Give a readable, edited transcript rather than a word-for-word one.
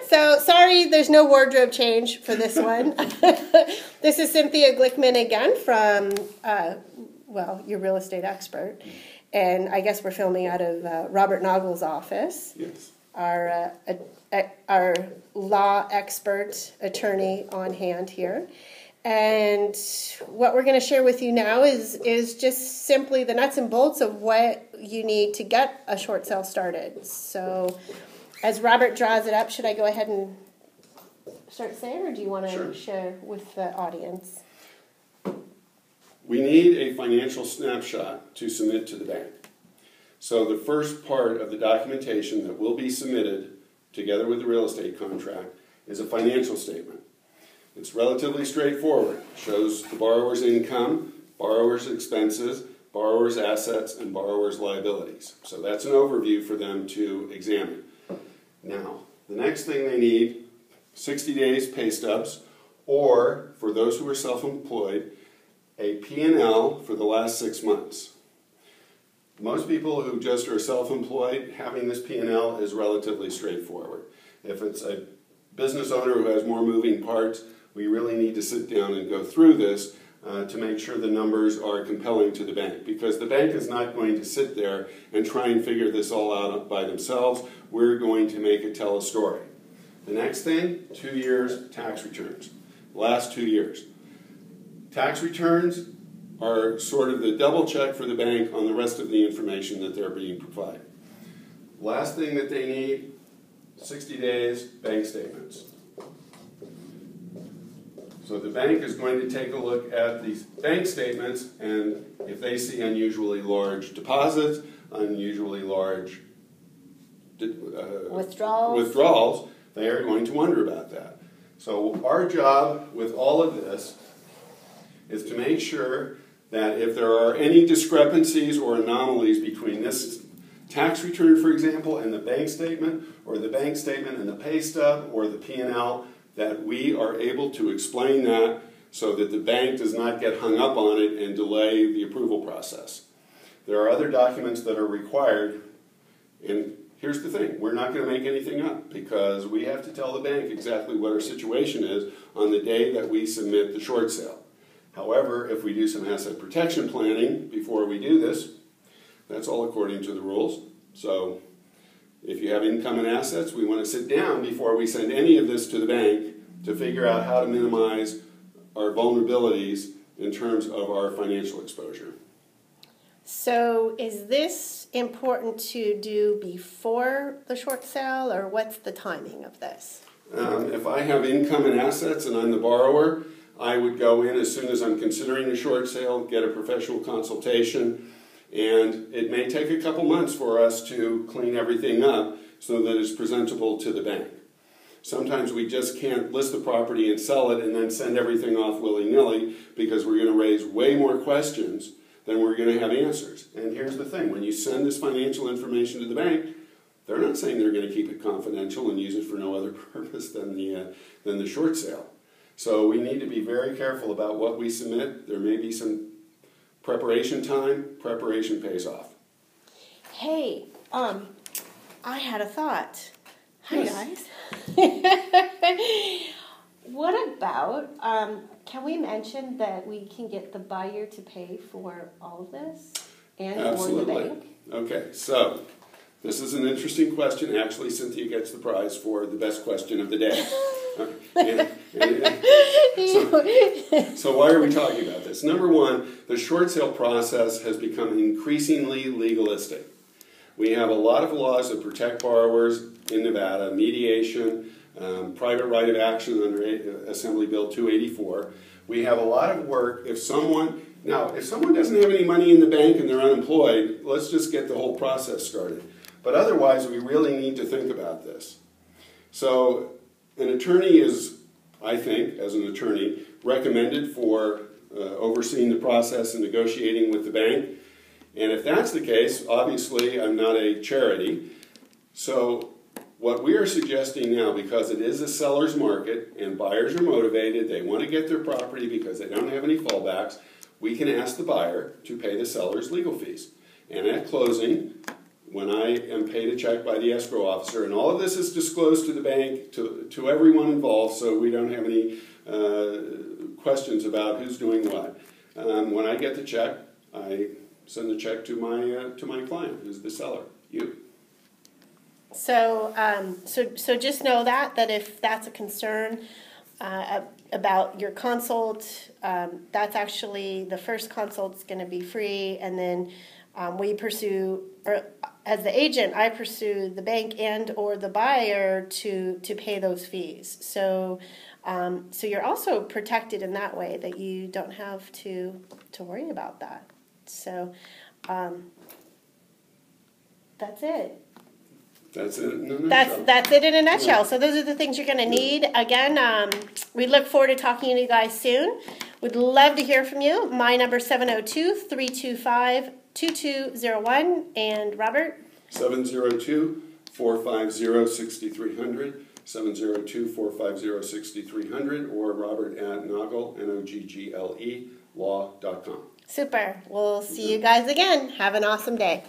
So, sorry, there's no wardrobe change for this one. This is Cynthia Glickman again from, well, your real estate expert. And I guess we're filming out of Robert Nagel's office. Yes. Our law expert attorney on hand here. And what we're going to share with you now is just simply the nuts and bolts of what you need to get a short sale started. So as Robert draws it up, should I go ahead and start saying, or do you want to share with the audience? We need a financial snapshot to submit to the bank. So the first part of the documentation that will be submitted together with the real estate contract is a financial statement. It's relatively straightforward. It shows the borrower's income, borrower's expenses, borrower's assets, and borrower's liabilities. So that's an overview for them to examine. Now, the next thing they need, 60 days pay stubs, or for those who are self-employed, a P&L for the last 6 months. Most people who just are self-employed, having this P&L is relatively straightforward. If it's a business owner who has more moving parts, we really need to sit down and go through this to make sure the numbers are compelling to the bank, because the bank is not going to sit there and try and figure this all out by themselves. We're going to make it tell a story. The next thing, 2 years tax returns. Last 2 years. Tax returns are sort of the double check for the bank on the rest of the information that they're being provided. Last thing that they need, 60 days, bank statements. So the bank is going to take a look at these bank statements, and if they see unusually large deposits, unusually large withdrawals, they are going to wonder about that. So our job with all of this is to make sure that if there are any discrepancies or anomalies between this tax return, for example, and the bank statement, or the bank statement and the pay stub, or the P&L, that we are able to explain that so that the bank does not get hung up on it and delay the approval process. There are other documents that are required, and here's the thing, we're not going to make anything up because we have to tell the bank exactly what our situation is on the day that we submit the short sale. However, if we do some asset protection planning before we do this, that's all according to the rules. So if you have income and assets, we want to sit down before we send any of this to the bank to figure out how to minimize our vulnerabilities in terms of our financial exposure. So is this important to do before the short sale, or what's the timing of this? If I have income and assets and I'm the borrower, I would go in as soon as I'm considering a short sale, get a professional consultation, and it may take a couple months for us to clean everything up so that it's presentable to the bank. Sometimes we just can't list the property and sell it and then send everything off willy-nilly because we're going to raise way more questions than we're going to have answers. And here's the thing, when you send this financial information to the bank, they're not saying they're going to keep it confidential and use it for no other purpose than the short sale. So we need to be very careful about what we submit. There may be some preparation time. Preparation pays off. Hey, I had a thought. Hi, yes. Guys. What about, can we mention that we can get the buyer to pay for all of this and Absolutely. or the bank? Okay, so this is an interesting question. Actually, Cynthia gets the prize for the best question of the day. So why are we talking about this? Number one, the short sale process has become increasingly legalistic. We have a lot of laws that protect borrowers in Nevada, mediation, private right of action under Assembly Bill 284. We have a lot of work. If someone doesn't have any money in the bank and they're unemployed, let's just get the whole process started. But otherwise, we really need to think about this. So an attorney is, I think, as an attorney, recommended for overseeing the process and negotiating with the bank. And if that's the case, obviously I'm not a charity. So what we are suggesting now, because it is a seller's market and buyers are motivated, they want to get their property because they don't have any fallbacks, we can ask the buyer to pay the seller's legal fees. And at closing, when I am paid a check by the escrow officer, and all of this is disclosed to the bank, to everyone involved, so we don't have any questions about who's doing what. When I get the check, I send the check to my client, who's the seller, you. So, so just know that if that's a concern about your consult, that's actually the first consult's going to be free, and then we pursue, or as the agent, I pursue the bank and or the buyer to pay those fees. So, so you're also protected in that way, that you don't have to worry about that. So, that's it. That's it in a nutshell. That's it in a nutshell. So those are the things you're going to need. Again, we look forward to talking to you guys soon. We'd love to hear from you. My number is 702-325-2201. And Robert? 702-450-6300. 702-450-6300. Or Robert at Noggle, Noggle, law.com. Super. We'll see you guys again. Have an awesome day.